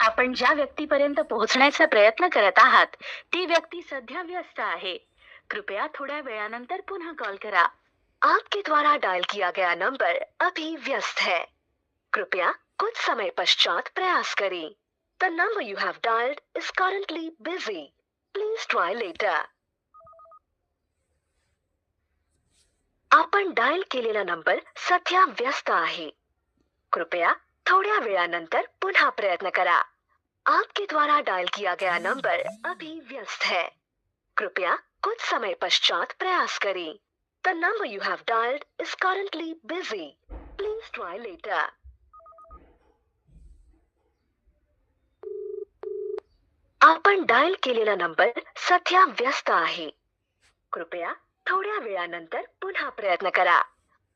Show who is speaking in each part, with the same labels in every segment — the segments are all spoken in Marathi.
Speaker 1: आपण ज्या व्यक्तीपर्यंत पोहोचण्याचा प्रयत्न करत आहात ती व्यक्ती सध्या व्यस्त आहे. कृपया थोड्या वेळानंतर पुन्हा कॉल करा. आपके द्वारा डायल किया गया नंबर अभी व्यस्त है. कृपया कुछ समय पश्चात प्रयास करें. The number you have dialed is currently busy. Please try later. आपण डायल केलेला नंबर सध्या व्यस्त आहे. कृपया थोड्या वेळानंतर पुन्हा प्रयत्न करा. आपके द्वारा डायल किया गया नंबर अभी व्यस्त है. कृपया कुछ समय पश्चात प्रयास करें. The number you have dialed is currently busy. Please try later. आपण डायल केलेला नंबर सध्या व्यस्त आहे. कृपया थोड्या वेळानंतर पुन्हा प्रयत्न करा.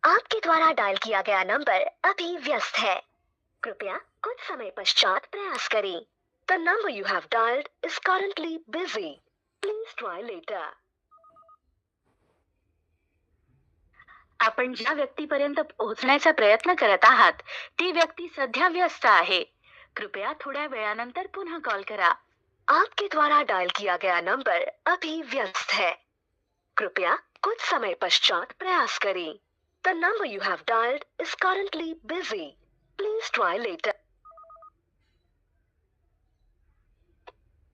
Speaker 1: आपके द्वारा डायल किया गया नंबर अभी व्यस्त है. कृपया कुछ समय पश्चात प्रयास करें. The number you have dialed is currently busy. Please try later. आपण ज्या व्यक्तीपर्यंत पोहोचण्याचा प्रयत्न करत आहात ती व्यक्ती सध्या व्यस्त आहे. कृपया थोड्या वेळानंतर पुन्हा कॉल करा. आपके द्वारा डायल किया गया नंबर अभी व्यस्त है. कृपया कुछ समय पश्चात प्रयास करें. The number you have dialed is currently busy. Please try later.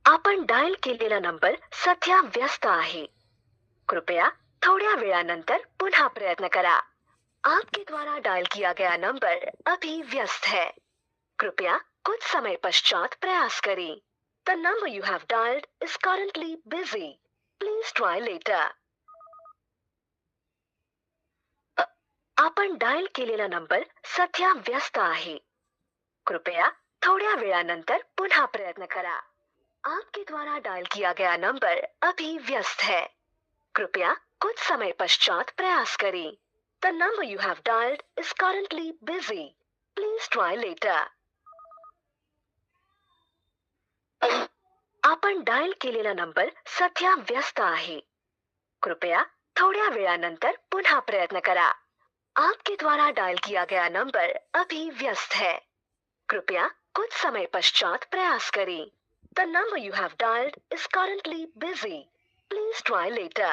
Speaker 1: आपण डायल केलेला नंबर सध्या व्यस्त आहे. कृपया थोड्या वेळानंतर पुन्हा प्रयत्न करा. आपके द्वारा डायल किया गया नंबर अभी व्यस्त है. कृपया कुछ समय पश्चात प्रयास करें. The number you have dialed is currently busy. Please try later. आपण डायल केलेला नंबर सध्या व्यस्त आहे. कृपया थोड्या वेळानंतर पुन्हा प्रयत्न करा. आपके द्वारा डायल किया गया नंबर अभी व्यस्त है. कृपया कुछ समय पश्चात प्रयास करें. The number you have dialed is currently busy. Please try later. आपण डायल केलेला नंबर सध्या व्यस्त आहे. कृपया थोड्या वेळानंतर पुन्हा प्रयत्न करा. आपके द्वारा डायल किया गया नंबर अभी व्यस्त है. कृपया कुछ समय पश्चात प्रयास करें. The number you have dialed is currently busy. Please try later.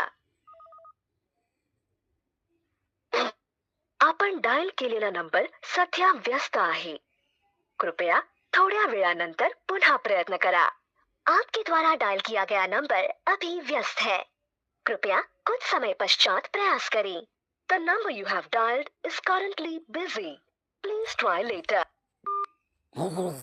Speaker 1: आपण डायल केलेला नंबर सध्या व्यस्त आहे. कृपया थोड्या वेळानंतर पुन्हा प्रयत्न करा. आपके द्वारा डायल किया गया नंबर अभी व्यस्त है. कृपया कुछ समय पश्चात प्रयास करें. The number you have dialed is currently busy. Please try later.